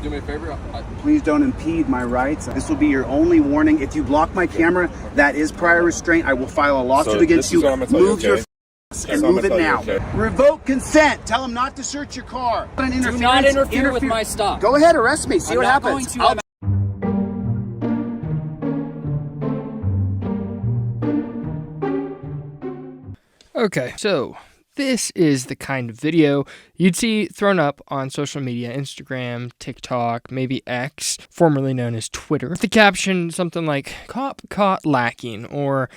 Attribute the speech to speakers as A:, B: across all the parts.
A: just do me a favor?
B: Please don't impede my rights. This will be your only warning. If you block my camera, that is prior restraint. I will file a lawsuit against you. Move your and move it now. Revoke consent. Tell them not to search your car.
C: Do not interfere with my stop.
B: Go ahead, arrest me. See what happens.
D: Okay, so this is the kind of video you'd see thrown up on social media, Instagram, TikTok, maybe X, formerly known as Twitter. With the caption something like, "Cop caught lacking," or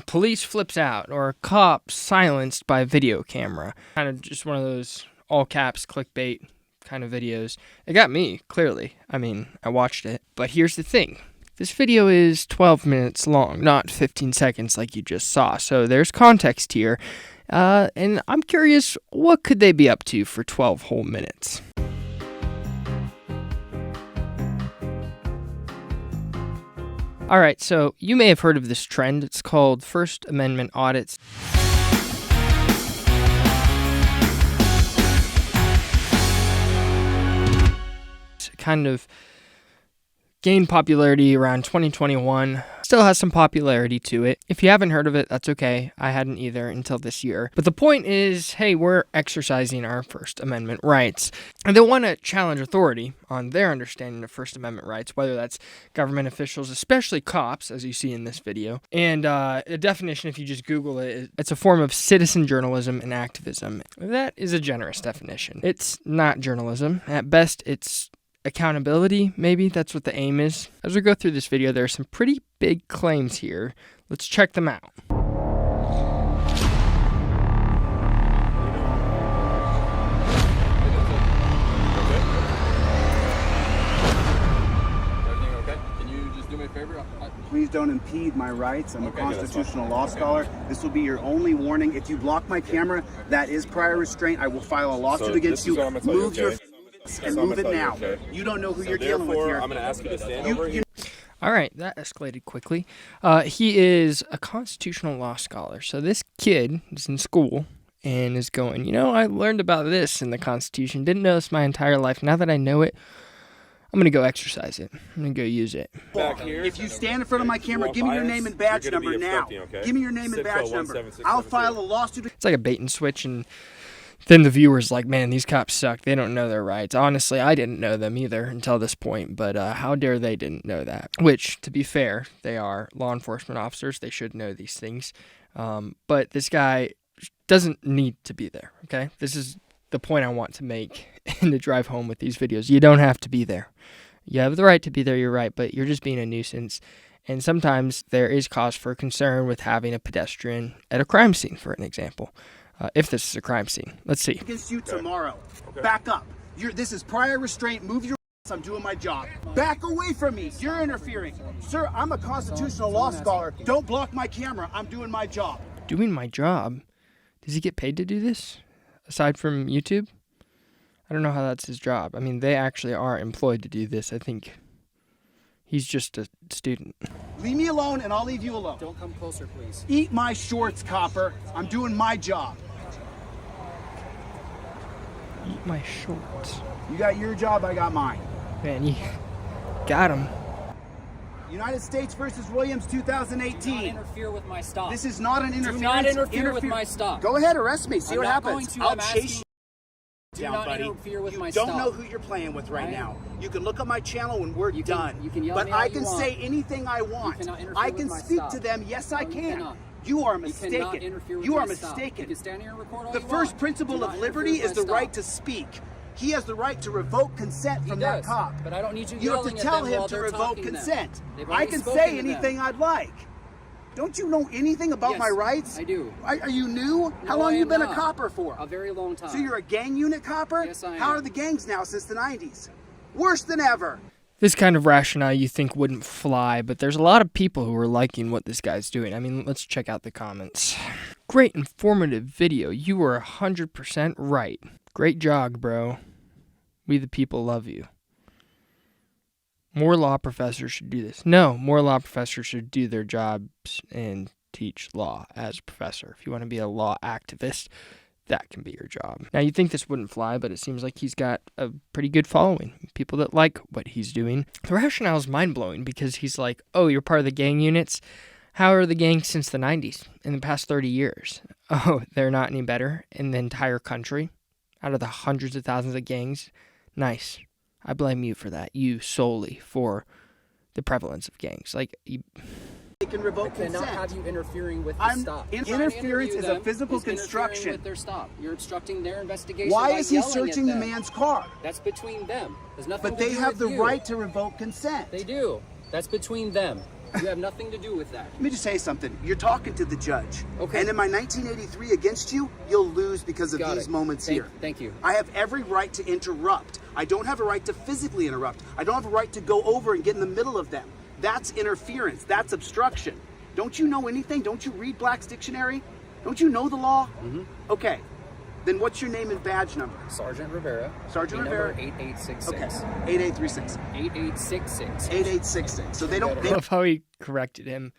D: "Police flips out," or "Cop silenced by video camera." Kind of just one of those all caps clickbait kind of videos. It got me, clearly. I mean, I watched it. But here's the thing. This video is 12 minutes long, not 15 seconds like you just saw. So there's context here. And I'm curious, what could they be up to for 12 whole minutes? All right, so you may have heard of this trend. It's called First Amendment Audits. It's kind of gained popularity around 2021. Still has some popularity to it. If you haven't heard of it, that's okay. I hadn't either until this year. But the point is, hey, we're exercising our First Amendment rights. And they want to challenge authority on their understanding of First Amendment rights, whether that's government officials, especially cops, as you see in this video. And the definition, if you just Google it, it's a form of citizen journalism and activism. That is a generous definition. It's not journalism. At best, it's accountability, maybe. That's what the aim is. As we go through this video, there are some pretty big claims here. Let's check them out.
A: Everything okay? Can you just do me a favor?
B: Please don't impede my rights. I'm a constitutional law scholar. This will be your only warning. If you block my camera, that is prior restraint. I will file a lawsuit against you. Move your and move it now. You don't know who you're dealing with here.
A: I'm going to ask you to stand over here.
D: All right, that escalated quickly. He is a constitutional law scholar. So this kid is in school and is going, you know, I learned about this in the Constitution. Didn't know this my entire life. Now that I know it, I'm going to go exercise it. I'm going to go use it.
A: Back here.
B: If you stand in front of my camera, give me your name and badge number now. Give me your name and badge number. I'll file a lawsuit.
D: It's like a bait and switch, and then the viewer's like, man, these cops suck. They don't know their rights. Honestly, I didn't know them either until this point, but how dare they didn't know that? Which, to be fair, they are law enforcement officers. They should know these things. But this guy doesn't need to be there, okay? This is the point I want to make and to drive home with these videos. You don't have to be there. You have the right to be there, you're right, but you're just being a nuisance. And sometimes there is cause for concern with having a pedestrian at a crime scene, for an example. If this is a crime scene. Let's see.
B: Against you tomorrow. Back up. This is prior restraint. Move your I'm doing my job. Back away from me. You're interfering. Sir, I'm a constitutional law scholar. Don't block my camera. I'm doing my job.
D: Doing my job? Does he get paid to do this? Aside from YouTube? I don't know how that's his job. I mean, they actually are employed to do this. I think he's just a student.
B: Leave me alone and I'll leave you alone.
C: Don't come closer, please.
B: Eat my shorts, copper. I'm doing my job.
D: Eat my shorts.
B: You got your job, I got mine.
D: Man, you got him.
B: United States versus Williams, 2018.
C: Do not interfere with my stop.
B: This is not an interference.
C: Do not interfere with my stop.
B: Go ahead, arrest me. See what happens.
C: I'll
B: chase you
C: do
B: down,
C: not
B: buddy.
C: Interfere with
B: you
C: my
B: don't
C: stop.
B: know who you're playing with right now. You can look at my channel when we're done.
C: You can yell
B: but
C: at me all
B: I
C: you
B: can
C: want.
B: say anything I want. I can speak to them. Yes, I can. You are mistaken. You are mistaken.
C: You can stand here and record all
B: the
C: you
B: first
C: want.
B: principle of liberty is the right to speak. He has the right to revoke consent from that cop.
C: But I don't need you
B: You have to
C: yelling at
B: tell
C: them
B: him
C: while
B: to
C: they're
B: revoke
C: talking
B: consent.
C: They've
B: I
C: already
B: can
C: spoken
B: say
C: to
B: anything
C: them.
B: I'd like. Don't you know anything about
C: Yes,
B: my rights?
C: I do.
B: Are you new? How
C: No,
B: long
C: I
B: you
C: am
B: been
C: not.
B: a copper for?
C: A very long time.
B: So you're a gang unit copper?
C: Yes, I am.
B: How are the gangs now since the 90s? Worse than ever.
D: This kind of rationale you think wouldn't fly, but there's a lot of people who are liking what this guy's doing. I mean, let's check out the comments. Great informative video. You were 100% right. Great jog, bro. We the people love you. More law professors should do this. No, more law professors should do their jobs and teach law as a professor. If you want to be a law activist, that can be your job. Now, you'd think this wouldn't fly, but it seems like he's got a pretty good following. people that like what he's doing. The rationale is mind-blowing because he's like, oh, you're part of the gang units? How are the gangs since the 90s, in the past 30 years? Oh, they're not any better in the entire country? Out of the hundreds of thousands of gangs? Nice. I blame you for that. You solely for the prevalence of gangs. Like,
B: They can revoke
C: I cannot
B: consent.
C: have you interfering with the stop.
B: Interference is a physical
C: Interfering
B: construction.
C: with their stop. You're obstructing their investigation.
B: Why
C: by
B: is he
C: yelling
B: searching
C: at
B: the
C: them.
B: man's car?
C: That's between them. There's nothing.
B: But
C: to
B: they
C: do
B: have
C: with
B: the
C: you.
B: right to revoke consent.
C: They do. That's between them. You have nothing to do with that.
B: Let me just say something. You're talking to the judge.
C: Okay.
B: And in my 1983 against you, you'll lose because of
C: Got
B: these
C: it.
B: moments here.
C: Thank you.
B: I have every right to interrupt. I don't have a right to physically interrupt. I don't have a right to go over and get in the middle of them. That's interference. That's obstruction. Don't you know anything? Don't you read Black's Dictionary? Don't you know the law? Mm-hmm. Okay. Then what's your name and badge number?
C: Sergeant Rivera.
B: Sergeant Rivera.
C: Number 8866.
B: Okay. 8836.
C: 8866.
B: 8866. So they don't.
D: I love how he corrected him.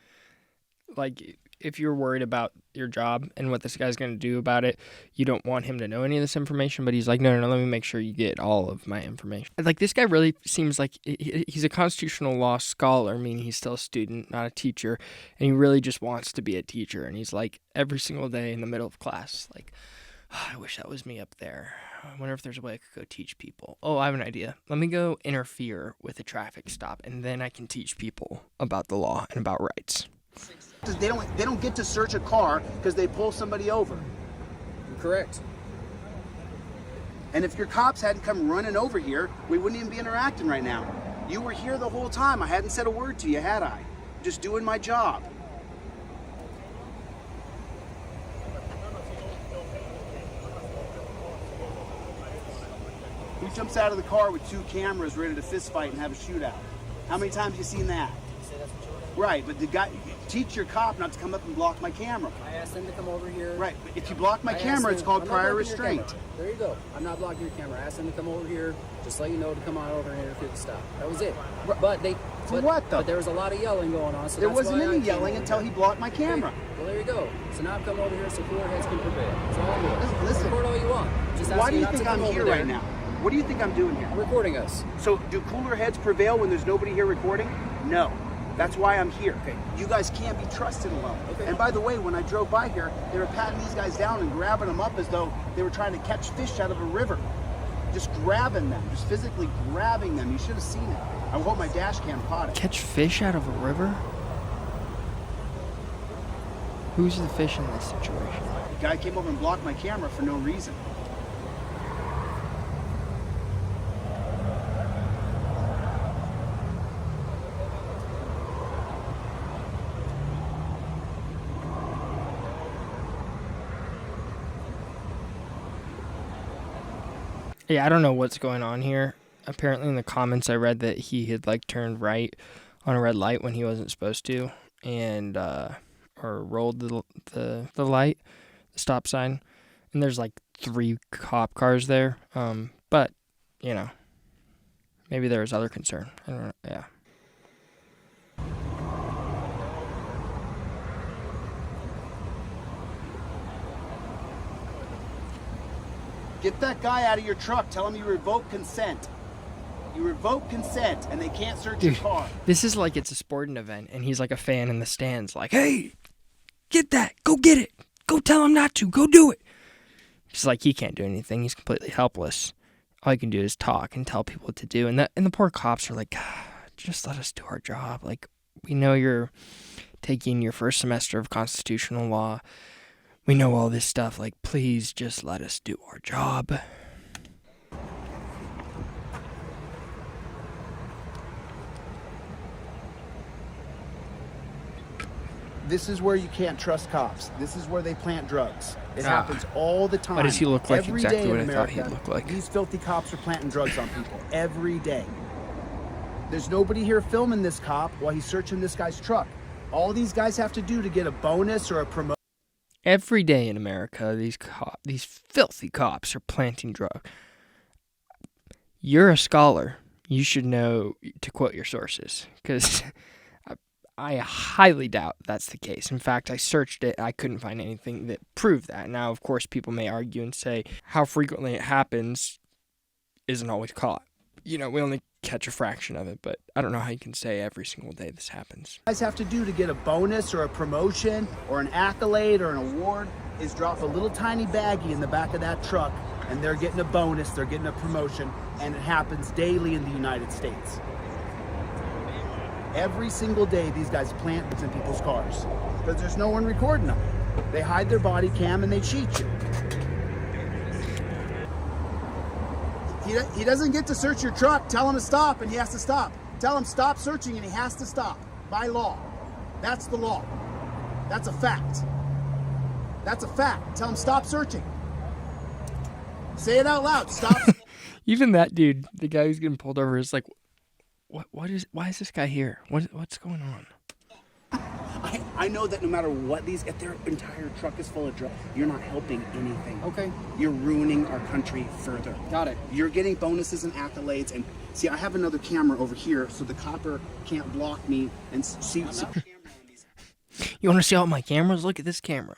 D: Like, if you're worried about your job and what this guy's going to do about it, you don't want him to know any of this information, but he's like, no, let me make sure you get all of my information. Like, this guy really seems like he's a constitutional law scholar, meaning he's still a student, not a teacher, and he really just wants to be a teacher, and he's like, every single day in the middle of class, like, oh, I wish that was me up there. I wonder if there's a way I could go teach people. Oh, I have an idea. Let me go interfere with a traffic stop, and then I can teach people about the law and about rights.
B: They don't get to search a car because they pull somebody over.
C: You're correct.
B: And if your cops hadn't come running over here, we wouldn't even be interacting right now. You were here the whole time. I hadn't said a word to you, had I? Just doing my job. Who jumps out of the car with 2 cameras ready to fist fight and have a shootout? How many times have you seen that? Right, but the guy, teach your cop not to come up and block my camera.
C: I asked them to come over here.
B: Right, but if you block my camera, it's called prior restraint.
C: There you go. I'm not blocking your camera. I asked them to come over here, just let you know to come on over and interfere with the stop. That was it. But they.
B: For what, though?
C: But there was a lot of yelling going on. So
B: There
C: that's
B: wasn't
C: why I
B: any
C: came
B: yelling
C: over
B: until
C: here.
B: he blocked my camera.
C: Okay. Well, there you go. So now I've come over here so cooler heads can prevail. That's all I'm doing.
B: Listen.
C: Record all you want. Just ask
B: Why do
C: me
B: you
C: not
B: think
C: to come
B: I'm
C: over
B: here
C: there.
B: right now? What do you think I'm doing here?
C: Recording us.
B: So do cooler heads prevail when there's nobody here recording? No. That's why I'm here.
C: Okay.
B: You guys can't be trusted alone.
C: Okay.
B: And by the way, when I drove by here, they were patting these guys down and grabbing them up as though they were trying to catch fish out of a river. Just grabbing them, just physically grabbing them. You should have seen it. I hope my dash cam caught it.
D: Catch fish out of a river? Who's the fish in this situation?
B: The guy came over and blocked my camera for no reason.
D: Yeah, I don't know what's going on here. Apparently in the comments I read that he had like turned right on a red light when he wasn't supposed to, and or rolled the light, the stop sign, and there's like 3 cop cars there. But you know, maybe there was other concern. I don't know. Yeah.
B: Get that guy out of your truck. Tell him you revoke consent. You revoke consent, and they can't search your car.
D: This is like it's a sporting event, and he's like a fan in the stands, like, hey, get that. Go get it. Go tell him not to. Go do it. He's like, he can't do anything. He's completely helpless. All he can do is talk and tell people what to do. And the poor cops are like, just let us do our job. Like, we know you're taking your first semester of constitutional law. We know all this stuff. Like, please just let us do our job.
B: This is where you can't trust cops. This is where they plant drugs. It happens all the time.
D: Why does he look like
B: Every
D: exactly
B: day
D: what
B: in
D: I thought he'd
B: America,
D: look like?
B: These filthy cops are planting drugs on people every day. There's nobody here filming this cop while he's searching this guy's truck. All these guys have to do to get a bonus or a promotion.
D: Every day in America, these filthy cops are planting drugs. You're a scholar. You should know to quote your sources, because I highly doubt that's the case. In fact, I searched it. I couldn't find anything that proved that. Now, of course, people may argue and say how frequently it happens isn't always caught. we only catch a fraction of it, but I don't know how you can say every single day this happens.
B: Guys have to do to get a bonus or a promotion or an accolade or an award is drop a little tiny baggie in the back of that truck, and they're getting a bonus, they're getting a promotion, and it happens daily in the United States. Every single day, these guys plant this in people's cars because there's no one recording them. They hide their body cam and they cheat you. He doesn't get to search your truck. Tell him to stop and he has to stop. Tell him stop searching and he has to stop by law. That's the law. That's a fact. That's a fact. Tell him stop searching. Say it out loud. Stop.
D: Even that dude, the guy who's getting pulled over, is like, why is this guy here? What's going on?
B: I know that no matter what if their entire truck is full of drugs, you're not helping anything.
C: Okay.
B: You're ruining our country further.
C: Got it.
B: You're getting bonuses and accolades, and see, I have another camera over here, so the copper can't block me and see.
D: You want to see all my cameras? Look at this camera.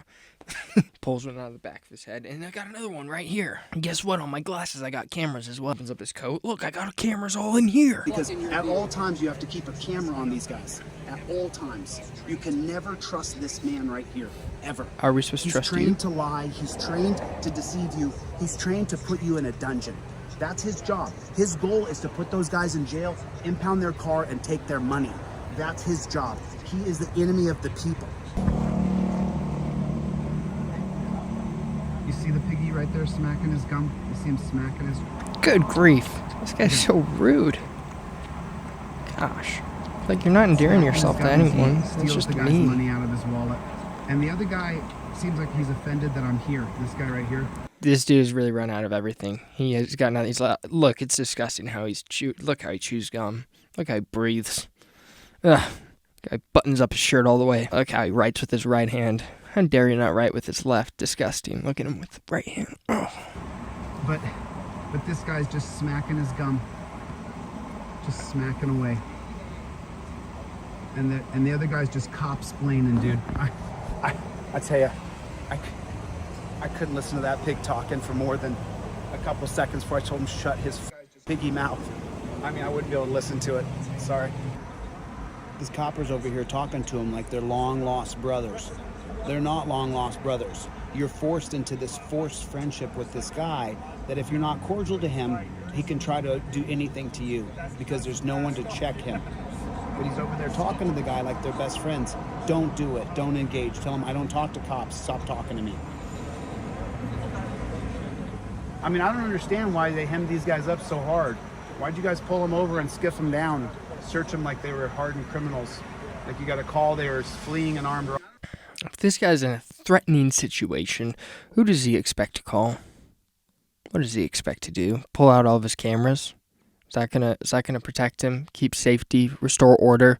D: Pulls one out of the back of his head, and I got another one right here. And guess what? On my glasses, I got cameras as well. Opens up his coat. Look, I got cameras all in here.
B: Because at all times, you have to keep a camera on these guys. At all times. You can never trust this man right here, ever.
D: Are we supposed to trust you?
B: He's trained to lie. He's trained to deceive you. He's trained to put you in a dungeon. That's his job. His goal is to put those guys in jail, impound their car, and take their money. That's his job. He is the enemy of the people. You see the piggy right there smacking his gum? You see him smacking his...
D: Good grief. This guy's so rude. Gosh. Like, you're not endearing yourself to anyone. It's just
B: the guy's
D: mean.
B: money out of his wallet. And the other guy seems like he's offended that I'm here. This guy right here.
D: This dude has really run out of everything. He has got nothing. He's like, look, it's disgusting how he's look how he chews gum. Look how he breathes. Ugh. Guy buttons up his shirt all the way. Look how he writes with his right hand. How dare you not write with his left? Disgusting. Look at him with the right hand. Oh.
B: But this guy's just smacking his gum. Just smacking away. And the other guy's just cop-splaining, dude. I tell you, I couldn't listen to that pig talking for more than a couple seconds before I told him to shut his piggy mouth. I mean, I wouldn't be able to listen to it. Sorry. These coppers over here talking to him like they're long-lost brothers. They're not long-lost brothers. You're forced into this forced friendship with this guy that if you're not cordial to him, he can try to do anything to you because there's no one to check him. But he's over there talking to the guy like they're best friends. Don't do it. Don't engage. Tell him, I don't talk to cops. Stop talking to me. I mean, I don't understand why they hemmed these guys up so hard. Why'd you guys pull them over and skiff them down? Search them like they were hardened criminals. Like you got a call they were fleeing an armed robbery.
D: If this guy's in a threatening situation, who does he expect to call? What does he expect to do? Pull out all of his cameras? Is that gonna protect him? Keep safety? Restore order?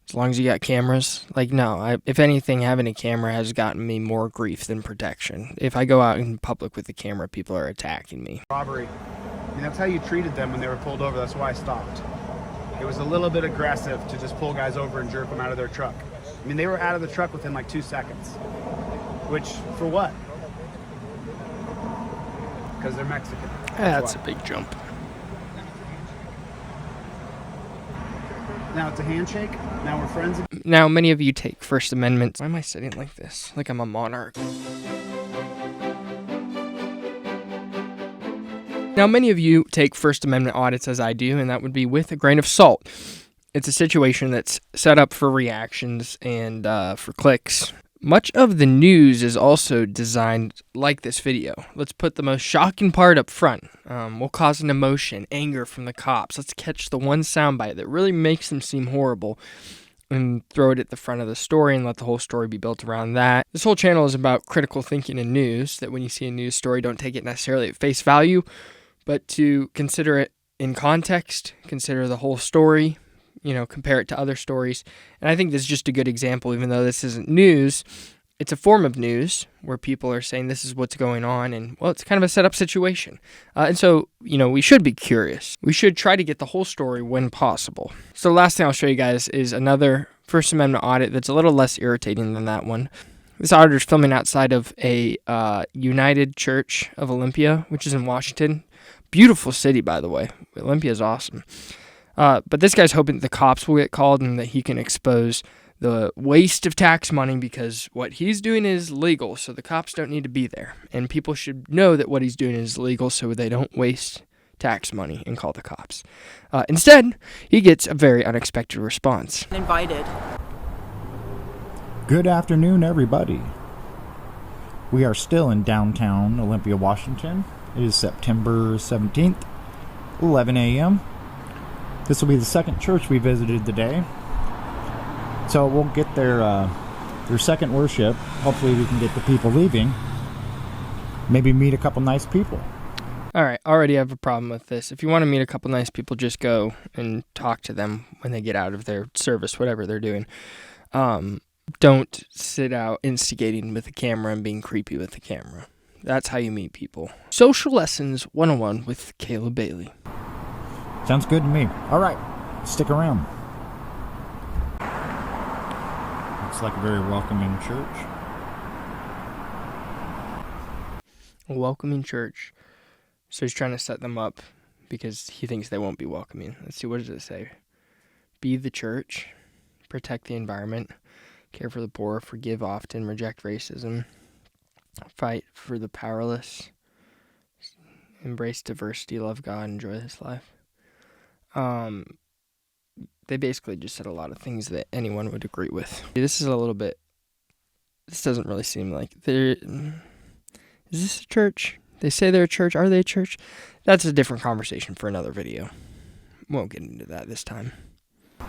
D: As long as you got cameras? Like, no. If anything, having a camera has gotten me more grief than protection. If I go out in public with a camera, people are attacking me.
B: Robbery. I mean, that's how you treated them when they were pulled over. That's why I stopped. It was a little bit aggressive to just pull guys over and jerk them out of their truck. I mean, they were out of the truck within like 2 seconds. Which, for what? Because they're Mexican.
D: That's a big jump.
B: Now it's a handshake. Now we're friends.
D: Now, many of you take First Amendment. Why am I sitting like this? Like I'm a monarch. Now, many of you take First Amendment audits as I do, and that would be with a grain of salt. It's a situation that's set up for reactions and for clicks. Much of the news is also designed like this video. Let's put the most shocking part up front. We'll cause an emotion, anger from the cops. Let's catch the one soundbite that really makes them seem horrible and throw it at the front of the story and let the whole story be built around that. This whole channel is about critical thinking in news, that when you see a news story, don't take it necessarily at face value, but to consider it in context, consider the whole story, compare it to other stories. And I think this is just a good example, even though this isn't news. It's a form of news where people are saying this is what's going on, and, well, it's kind of a set-up situation. And so, we should be curious. We should try to get the whole story when possible. So the last thing I'll show you guys is another First Amendment audit that's a little less irritating than that one. This auditor's filming outside of a United Church of Olympia, which is in Washington. Beautiful city, by the way. Olympia is awesome. But this guy's hoping the cops will get called and that he can expose the waste of tax money, because what he's doing is legal, so the cops don't need to be there. And people should know that what he's doing is legal so they don't waste tax money and call the cops. Instead, he gets a very unexpected response.
E: Invited.
F: Good afternoon, everybody. We are still in downtown Olympia, Washington. It is September 17th, 11 a.m. This will be the second church we visited today. So we'll get their second worship. Hopefully we can get the people leaving. Maybe meet a couple nice people.
D: All right, already have a problem with this. If you want to meet a couple nice people, just go and talk to them when they get out of their service, whatever they're doing. Don't sit out instigating with the camera and being creepy with the camera. That's how you meet people. Social Lessons 101 with Caleb Bailey.
F: Sounds good to me. All right, stick around. Looks like a very welcoming church.
D: A welcoming church. So he's trying to set them up because he thinks they won't be welcoming. Let's see, what does it say? Be the church. Protect the environment. Care for the poor. Forgive often. Reject racism. Fight for the powerless. Embrace diversity. Love God. Enjoy this life. They basically just said a lot of things that anyone would agree with. This doesn't really seem like is this a church? They say they're a church. Are they a church? That's a different conversation for another video. Won't get into that this time.
G: How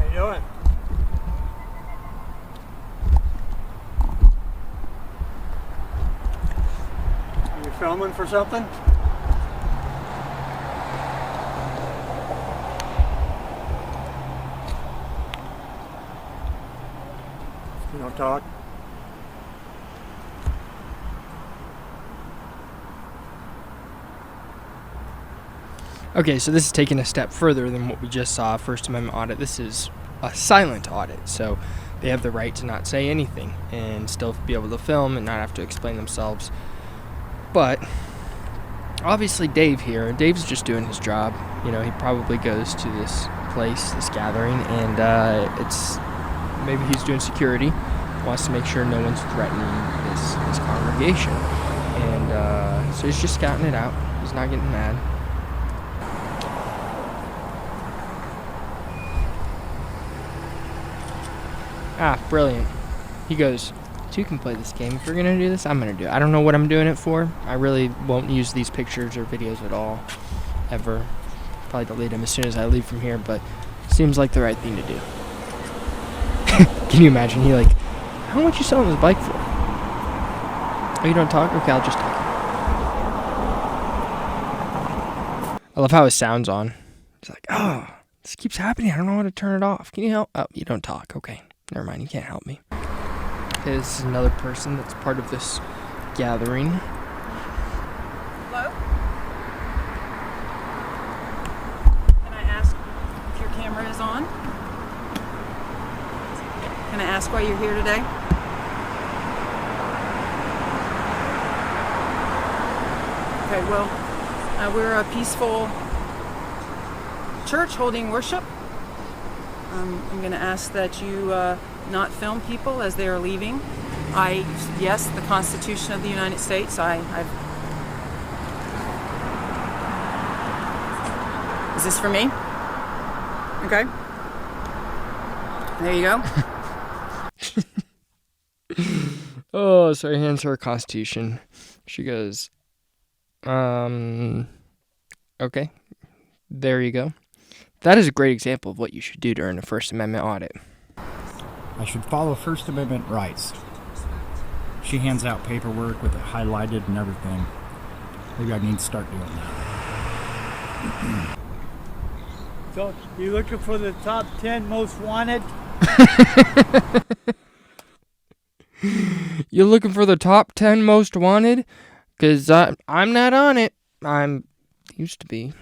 G: you doing? You filming for something? You don't talk?
D: Okay, so this is taking a step further than what we just saw, First Amendment audit. This is a silent audit, so they have the right to not say anything and still be able to film and not have to explain themselves. But obviously Dave's just doing his job. You know, he probably goes to this place, this gathering, and maybe he's doing security, wants to make sure no one's threatening this congregation. And so he's just scouting it out. He's not getting mad. Ah, brilliant. He goes, so you can play this game. If you're going to do this, I'm going to do it. I don't know what I'm doing it for. I really won't use these pictures or videos at all, ever. Probably delete them as soon as I leave from here, but seems like the right thing to do. Can you imagine? How much you selling this bike for? Oh, you don't talk? Okay, I'll just talk. I love how his sound's on. He's like, oh, this keeps happening. I don't know how to turn it off. Can you help? Oh, you don't talk. Okay. Never mind, you can't help me. Okay, this is another person that's part of this gathering.
E: Hello? Can I ask if your camera is on? Can I ask why you're here today? Okay, well, we're a peaceful church holding worship. I'm going to ask that you not film people as they are leaving. Yes, the Constitution of the United States, Is this for me? Okay. There you go.
D: Oh, so he hands her a Constitution. She goes, okay, there you go. That is a great example of what you should do during a First Amendment audit.
F: I should follow First Amendment rights. She hands out paperwork with it highlighted and everything. Maybe I need to start doing that.
G: So, you looking for the top 10 most wanted?
D: You looking for the top 10 most wanted? Because I'm not on it. Used to be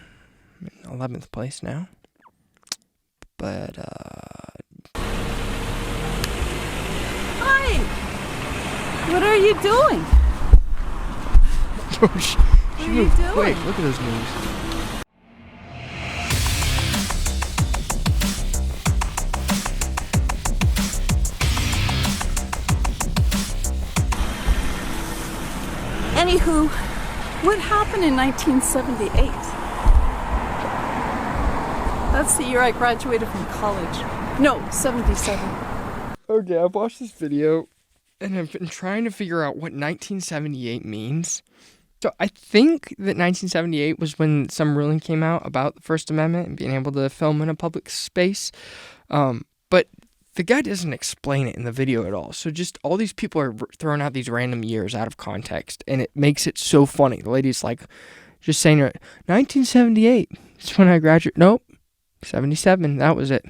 D: in 11th place now. But,
E: Hi! What are you doing?
D: She
E: are you
D: moved
E: doing?
D: quick. Look at those moves.
E: Anywho, what happened in 1978? That's the year I graduated from college. No, 77.
D: Okay, I've watched this video and I've been trying to figure out what 1978 means. So I think that 1978 was when some ruling came out about the First Amendment and being able to film in a public space. But the guy doesn't explain it in the video at all. So just all these people are throwing out these random years out of context, and it makes it so funny. The lady's like, just saying, 1978 is when I graduated. Nope, 77, that was it.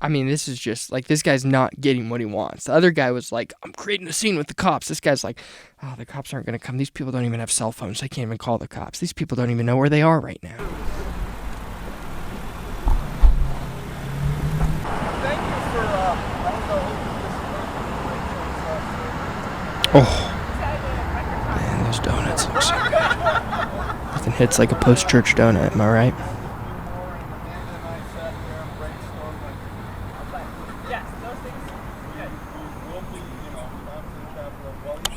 D: I mean, this is just, like, this guy's not getting what he wants. The other guy was like, I'm creating a scene with the cops. This guy's like, oh, the cops aren't going to come. These people don't even have cell phones. They can't even call the cops. These people don't even know where they are right now.
G: Thank you for,
D: Oh, man, those donuts look so good. Nothing hits like a post-church donut, am I right?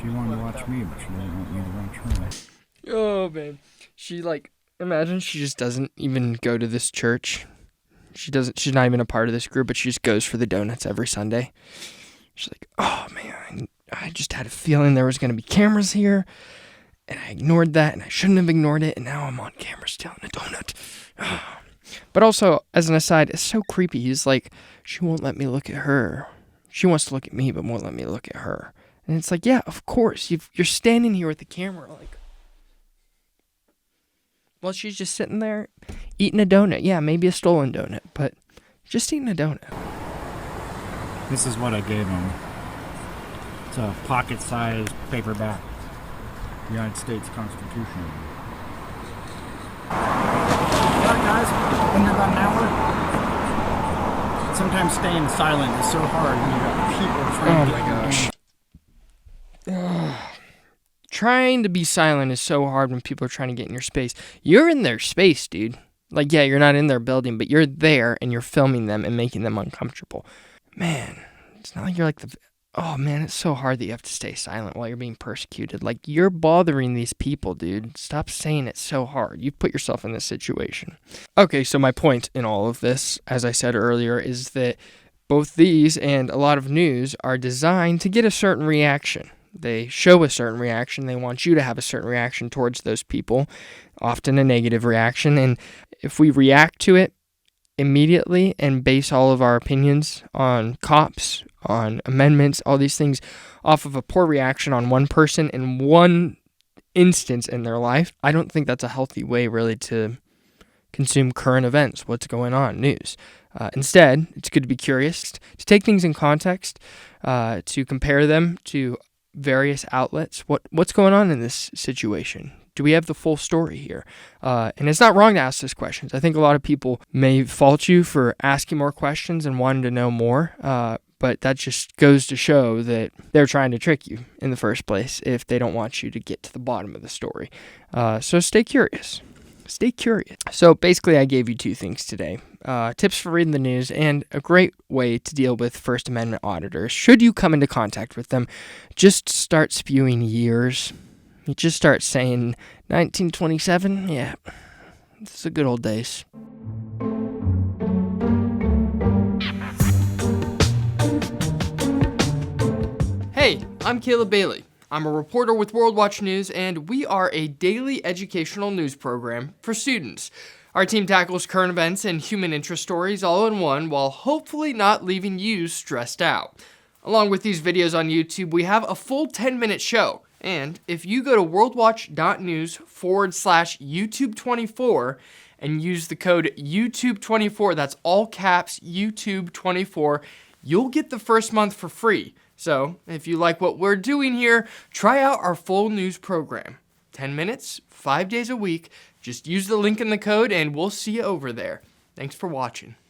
F: She wanted to watch me, but she didn't want me to watch her.
D: Oh, man. She, like, imagine she just doesn't even go to this church. She's not even a part of this group, but she just goes for the donuts every Sunday. She's like, oh, man, I just had a feeling there was going to be cameras here, and I ignored that, and I shouldn't have ignored it, and now I'm on camera stealing a donut. But also, as an aside, it's so creepy. He's like, she won't let me look at her. She wants to look at me, but won't let me look at her. And it's like, yeah, of course. You're standing here with the camera, like, well, she's just sitting there eating a donut. Yeah, maybe a stolen donut, but just eating a donut.
F: This is what I gave him. It's a pocket-sized paperback. United States Constitution. Alright guys, been here about an hour. Sometimes staying silent is so hard when you got people trying to get
D: Oh my gosh. Trying to be silent is so hard when people are trying to get in your space. You're in their space, dude. Like, yeah, you're not in their building, but you're there and you're filming them and making them uncomfortable. Man, it's not like you're like oh man, it's so hard that you have to stay silent while you're being persecuted. Like, you're bothering these people, dude. Stop saying it's so hard. You've put yourself in this situation. Okay, so my point in all of this, as I said earlier, is that both these and a lot of news are designed to get a certain reaction. They show a certain reaction. They want you to have a certain reaction towards those people, often a negative reaction. And if we react to it immediately and base all of our opinions on cops, on amendments, all these things off of a poor reaction on one person in one instance in their life, I don't think that's a healthy way really to consume current events, what's going on, news. Instead, it's good to be curious, to take things in context, to compare them to various outlets. What's going on in this situation? Do we have the full story here? And it's not wrong to ask those questions. I think a lot of people may fault you for asking more questions and wanting to know more, but that just goes to show that they're trying to trick you in the first place if they don't want you to get to the bottom of the story. So stay curious. Stay curious. So basically, I gave you two things today. Tips for reading the news and a great way to deal with First Amendment auditors. Should you come into contact with them, just start spewing years. You just start saying 1927. Yeah, it's the good old days. Hey, I'm Caleb Bailey. I'm a reporter with World Watch News, and we are a daily educational news program for students. Our team tackles current events and human interest stories all in one, while hopefully not leaving you stressed out. Along with these videos on YouTube, we have a full 10-minute show. And if you go to worldwatch.news/YouTube24 and use the code YouTube24, that's all caps YouTube24, you'll get the first month for free. So, if you like what we're doing here, try out our full news program. 10 minutes, 5 days a week. Just use the link in the code and we'll see you over there. Thanks for watching.